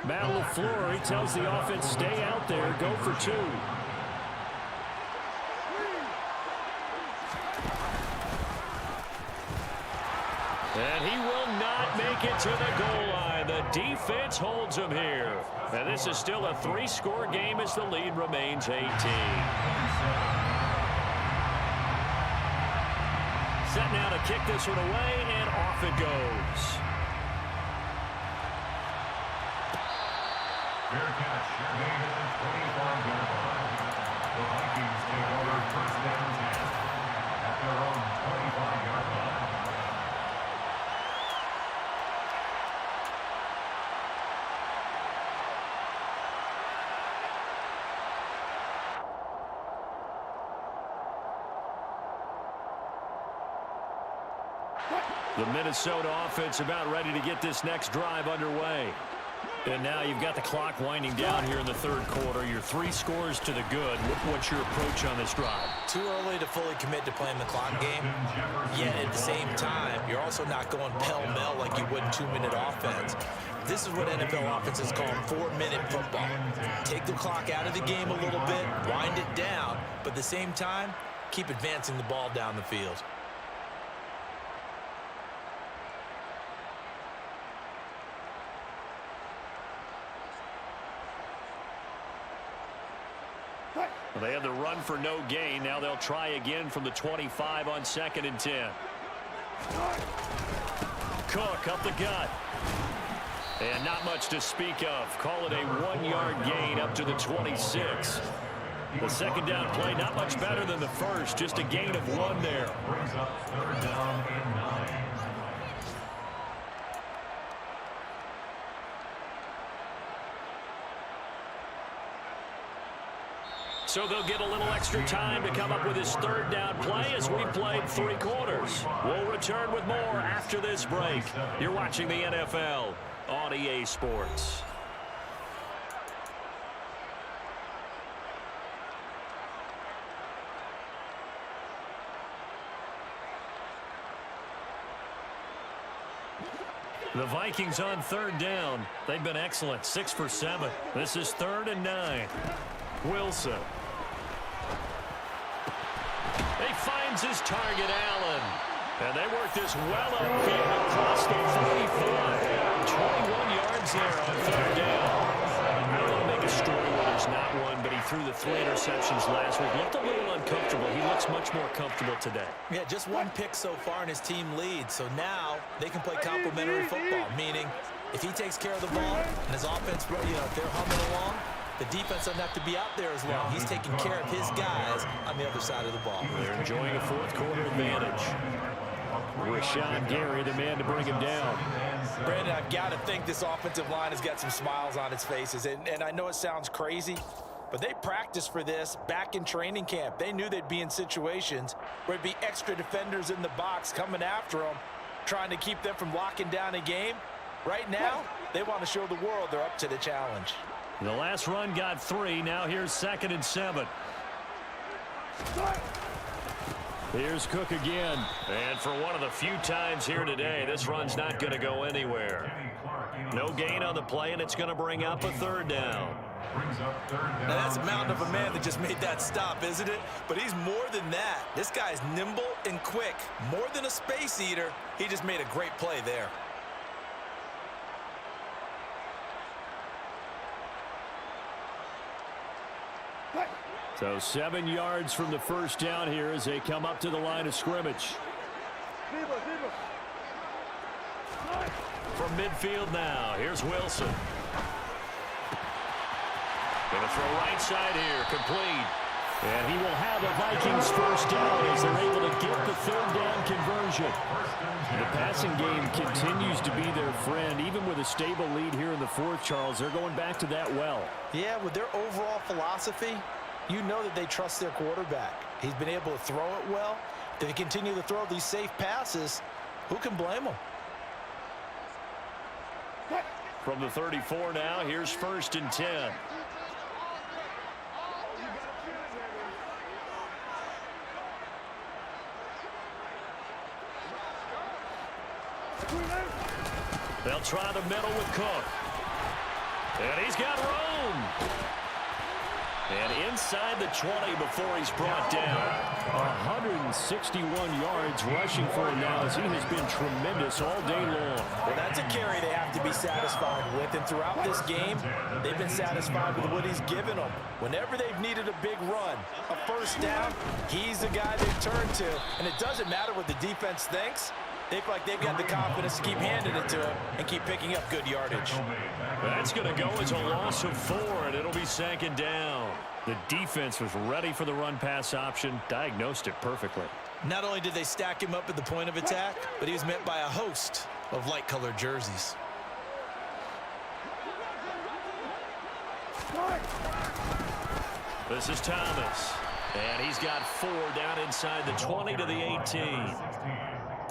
Matt LaFleur, he tells the offense, stay out there, go for two. And he will not make it to the goal line. The defense holds him here. And this is still a three-score game as the lead remains 18. Set now to kick this one away, and off it goes. Fair catch made at the 25-yard line. The Vikings take over first down 10 at their own 25-yard line. The Minnesota offense about ready to get this next drive underway. And now you've got the clock winding down here in the third quarter. Your 3 scores to the good. What's your approach on this drive? Too early to fully commit to playing the clock game. Yet at the same time, you're also not going pell-mell like you would in 2-minute offense. This is what NFL offenses call 4-minute football. Take the clock out of the game a little bit, wind it down, but at the same time, keep advancing the ball down the field. Well, they had the run for no gain. Now they'll try again from the 25 on 2nd and 10. Cook up the gut. And not much to speak of. Call it a 1-yard gain up to the 26. The second down play not much better than the first. Just a gain of 1 there. Brings up third down and 9. So they'll get a little extra time to come up with his third down play as we've played 3 quarters. We'll return with more after this break. You're watching the NFL on EA Sports. The Vikings on third down. They've been excellent, 6 for 7. This is 3rd and 9. Wilson. He finds his target, Allen. And they work this well upfield across the 35. 21 yards there on third down. I don't want to make a story where there's not one, but he threw the 3 interceptions last week. Looked a little uncomfortable. He looks much more comfortable today. Yeah, just 1 pick so far and his team leads. So now they can play complementary football, meaning if he takes care of the ball and his offense, if they're humming along, the defense doesn't have to be out there as long. He's taking care of his guys on the other side of the ball. They're enjoying a fourth quarter advantage. Rashawn Gary, the man to bring him down. Brandon, I've got to think this offensive line has got some smiles on its faces. And I know it sounds crazy, but they practiced for this back in training camp. They knew they'd be in situations where it'd be extra defenders in the box coming after them, trying to keep them from locking down a game. Right now, they want to show the world they're up to the challenge. The last run got 3. Now here's 2nd and 7. Here's Cook again. And for one of the few times here today, this run's not going to go anywhere. No gain on the play, and it's going to bring up a 3rd down. Now that's a mountain of a man that just made that stop, isn't it? But he's more than that. This guy's nimble and quick. More than a space eater, he just made a great play there. So 7 yards from the first down here as they come up to the line of scrimmage. From midfield now, here's Wilson. Going to throw right side here, complete. And he will have a Vikings first down as they're able to get the third down conversion. The passing game continues to be their friend. Even with a stable lead here in the fourth, Charles, they're going back to that well. Yeah, with their overall philosophy, you know that they trust their quarterback. He's been able to throw it well. If they continue to throw these safe passes, who can blame them? From the 34 now, here's 1st and 10. They'll try the middle with Cook. And he's got room. And inside the 20 before he's brought down. 161 yards rushing for him now as he has been tremendous all day long. Well, that's a carry they have to be satisfied with. And throughout this game, they've been satisfied with what he's given them. Whenever they've needed a big run, a first down, he's the guy they turn to. And it doesn't matter what the defense thinks. They feel like they've got the confidence to keep handing it to him and keep picking up good yardage. That's going to go as a loss of 4, and it'll be 2nd down. The defense was ready for the run-pass option, diagnosed it perfectly. Not only did they stack him up at the point of attack, but he was met by a host of light-colored jerseys. This is Thomas, and he's got 4 down inside the 20 to the 18.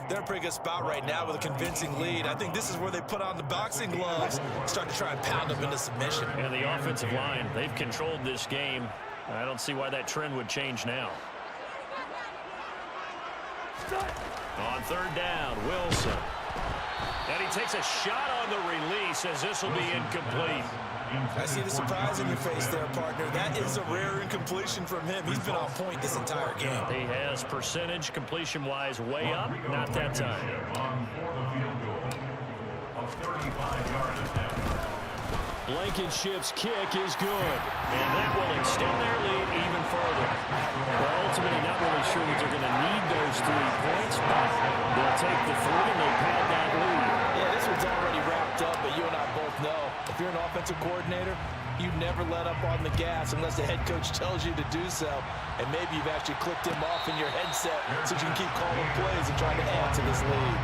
They're in a pretty good spot right now with a convincing lead. I think this is where they put on the boxing gloves, start to try and pound them into submission. And the offensive line, they've controlled this game. I don't see why that trend would change now. On 3rd down, Wilson. And he takes a shot on the release as this will be incomplete. I see the surprise in your face there, partner. That is a rare incompletion from him. He's been on point this entire game. He has percentage completion-wise way up. Not that time. Blankenship's kick is good. And that will extend their lead even further. Well, ultimately, not really sure that they're going to need those 3 points, but they'll take the 3 and they'll pad that lead. Yeah, this one's already wrapped up, but you and I both know if you're an offensive coordinator, you never let up on the gas unless the head coach tells you to do so. And maybe you've actually clicked him off in your headset so you can keep calling plays and trying to add to this lead.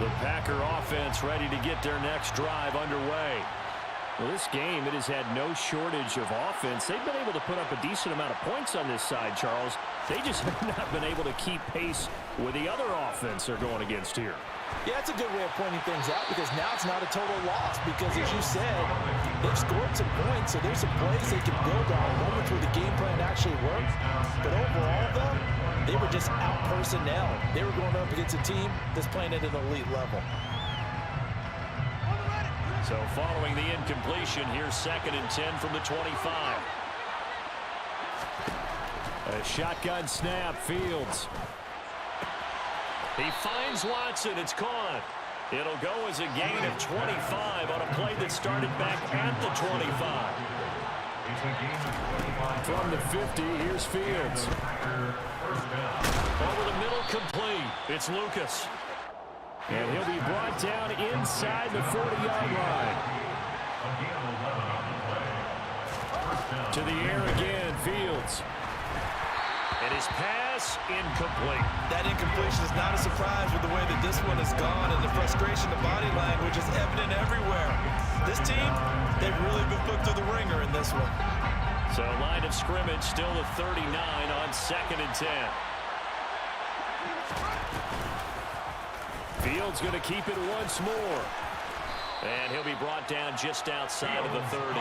The Packer offense ready to get their next drive underway. Well, this game, it has had no shortage of offense. They've been able to put up a decent amount of points on this side, Charles. They just have not been able to keep pace with the other offense they're going against here. Yeah, that's a good way of pointing things out because now it's not a total loss because, as you said, they've scored some points, so there's some plays they can build on, moments where the game plan actually worked. But overall, though, they were just out-personnel. They were going up against a team that's playing at an elite level. So following the incompletion, here's 2nd and 10 from the 25. A shotgun snap, Fields. He finds Watson. It's caught. It'll go as a gain of 25 on a play that started back at the 25. From the 50, here's Fields. Over the middle, complete. It's Lucas. And he'll be brought down inside the 40-yard line. To the air again, Fields. And his pass incomplete. That incompletion is not a surprise with the way that this one has gone, and the frustration, the body language is evident everywhere. This team, they've really been put through the ringer in this one. So line of scrimmage still the 39 on 2nd and 10. Fields going to keep it once more. And he'll be brought down just outside of the 30.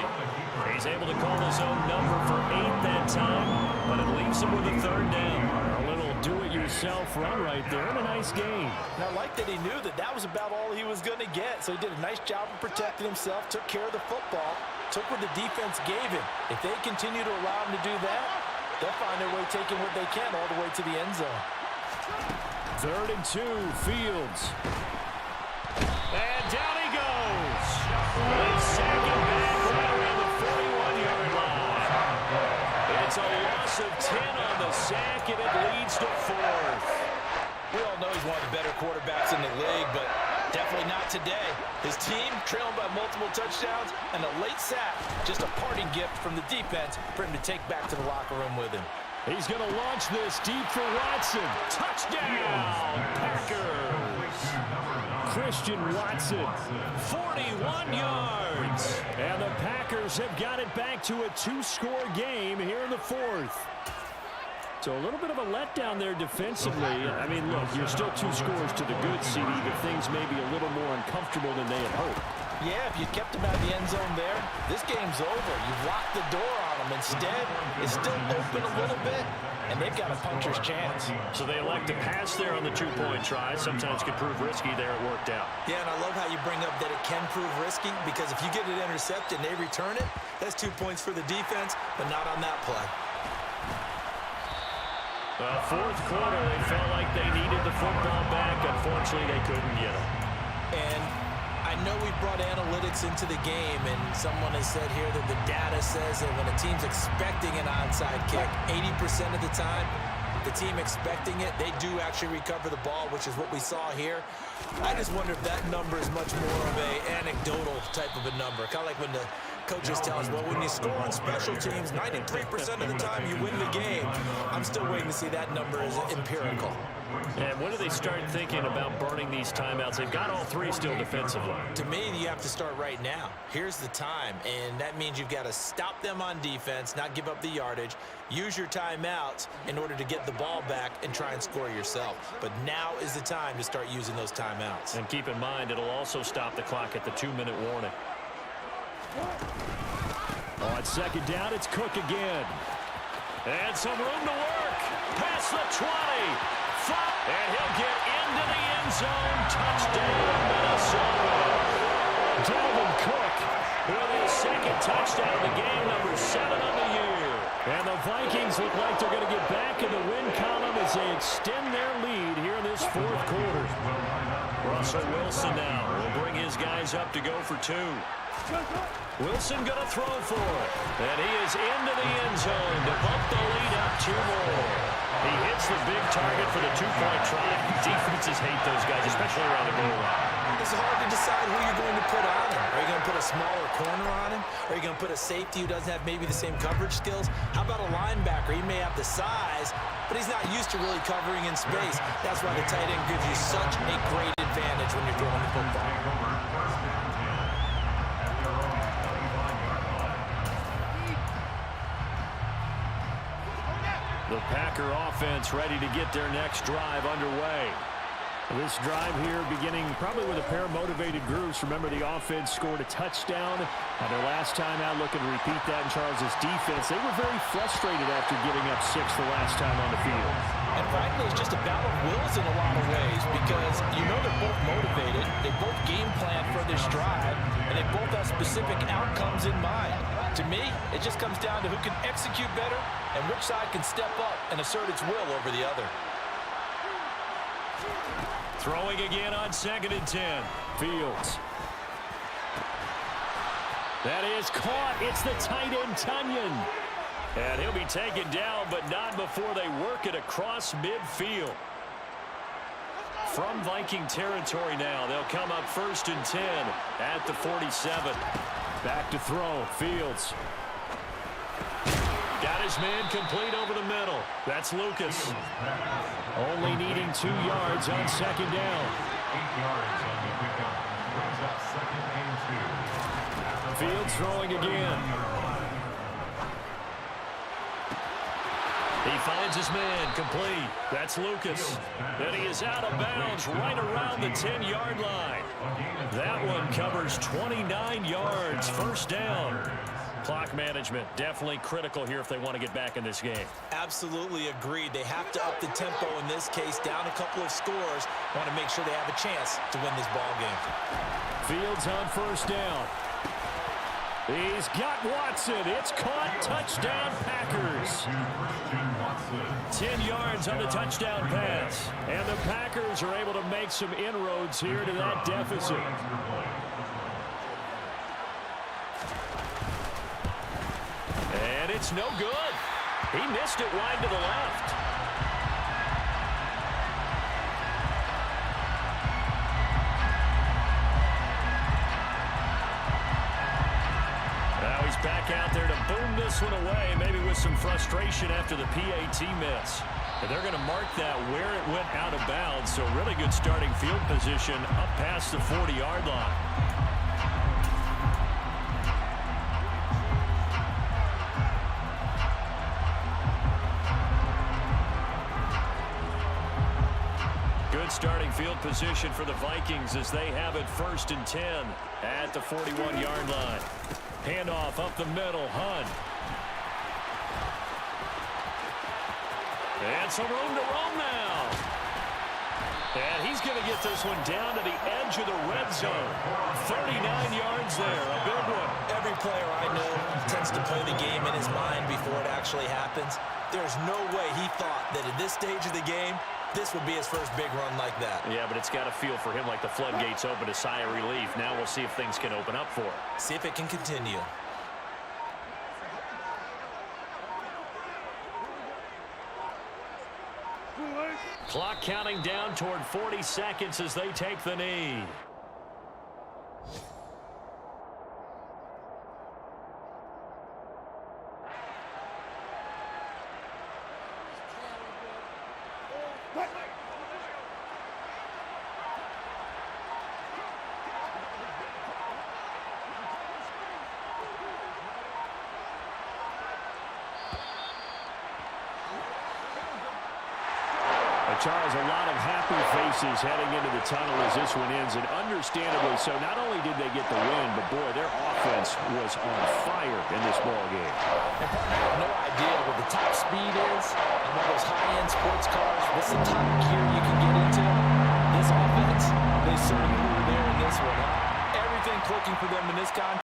He's able to call his own number for 8 that time, but it leaves him with a 3rd down. A little do-it-yourself run right there and a nice game. And I like that he knew that that was about all he was going to get, so he did a nice job of protecting himself, took care of the football, took what the defense gave him. If they continue to allow him to do that, they'll find their way taking what they can all the way to the end zone. 3rd and 2, Fields. And down he goes. They sack him back right around the 41-yard line. It's a loss loss of 10 on the sack, and it leads to 4th. We all know he's one of the better quarterbacks in the league, but definitely not today. His team trailing by multiple touchdowns, and a late sack, just a parting gift from the defense for him to take back to the locker room with him. He's going to launch this deep for Watson. Touchdown, Packers. Christian Watson, 41 yards. And the Packers have got it back to a 2-score game here in the 4th. So a little bit of a letdown there defensively. I mean, look, you're still 2 scores to the good, CD, but things may be a little more uncomfortable than they had hoped. Yeah, if you kept him out of the end zone there, this game's over. You've locked the door on him. Instead, it's still open a little bit, and they've got a puncher's chance. So they elect to pass there on the 2-point try. Sometimes can prove risky. There it worked out. Yeah, and I love how you bring up that it can prove risky, because if you get it intercepted and they return it, that's 2 points for the defense, but not on that play. Fourth quarter, they felt like they needed the football back. Unfortunately, they couldn't get it. And I know we brought analytics into the game, and someone has said here that the data says that when a team's expecting an onside kick, 80% of the time, the team expecting it, they do actually recover the ball, which is what we saw here. I just wonder if that number is much more of a anecdotal type of a number. Kind of like when the coaches tell us, well, when you score on special teams, 93% of the time you win the game. I'm still waiting to see that number is empirical. And when do they start thinking about burning these timeouts? They've got all 3 still defensively. To me, you have to start right now. Here's the time, and that means you've got to stop them on defense, not give up the yardage, use your timeouts in order to get the ball back and try and score yourself. But now is the time to start using those timeouts. And keep in mind, it'll also stop the clock at the 2-minute warning. On second down, it's Cook again. And some room to work. Past the 20. And he'll get into the end zone. Touchdown, Minnesota. Dalvin Cook with his second touchdown of the game, number 7 on the year. And the Vikings look like they're going to get back in the win column as they extend their lead here in this 4th quarter. Russell Wilson now will bring his guys up to go for 2. Wilson going to throw for it. And he is into the end zone to bump the lead up 2 more. He hits the big target for the 2-point try. Defenses hate those guys, especially around the goal line. It's hard to decide who you're going to put on him. Are you going to put a smaller corner on him? Are you going to put a safety who doesn't have maybe the same coverage skills? How about a linebacker? He may have the size, but he's not used to really covering in space. That's why the tight end gives you such a great advantage when you're throwing the football. The Packer offense ready to get their next drive underway. This drive here beginning probably with a pair of motivated groups. Remember, the offense scored a touchdown on their last time out, looking to repeat that in Charles' defense. They were very frustrated after giving up 6 the last time on the field. And frankly, it's just a battle of wills in a lot of ways, because you know they're both motivated, they both game plan for this drive, and they both have specific outcomes in mind. To me, it just comes down to who can execute better and which side can step up and assert its will over the other. Throwing again on 2nd and 10. Fields. That is caught. It's the tight end, Tunyon. And he'll be taken down, but not before they work it across midfield. From Viking territory now, they'll come up 1st and 10 at the 47. Back to throw. Fields. Got his man complete over the middle. That's Lucas. Only needing 2 yards on 2nd down. 8 yards on the pickup. Brings up 2nd and 2. Fields throwing again. He finds his man complete. That's Lucas. And he is out of bounds right around the 10-yard line. That one covers 29 yards. 1st down. Clock management definitely critical here if they want to get back in this game. Absolutely agreed. They have to up the tempo in this case, down a couple of scores. Want to make sure they have a chance to win this ball game. Fields on 1st down. He's got Watson. It's caught. Touchdown, Packers. 10 yards on the touchdown pass. And the Packers are able to make some inroads here to that deficit. And it's no good. He missed it wide to the left. Now he's back out there to boom this one away, maybe with some frustration after the PAT miss. And they're going to mark that where it went out of bounds, so really good starting field position up past the 40-yard line. Good starting field position for the Vikings as they have it 1st and 10 at the 41-yard line. Handoff up the middle, Hunt. And some room to roam now. And he's going to get this one down to the edge of the red zone. 39 yards there, a big one. Every player I know tends to play the game in his mind before it actually happens. There's no way he thought that at this stage of the game, this would be his first big run like that. Yeah, but it's got to feel for him like the floodgates open, a sigh of relief. Now we'll see if things can open up for him. See if it can continue. Clock counting down toward 40 seconds as they take the knee. Charles, a lot of happy faces heading into the tunnel as this one ends, and understandably so. Not only did they get the win, but boy, their offense was on fire in this ball game. And partner, I have no idea what the top speed is on one of those high-end sports cars. What's the top gear you can get into? This offense, they certainly were there in this one. Everything clicking for them in this contest.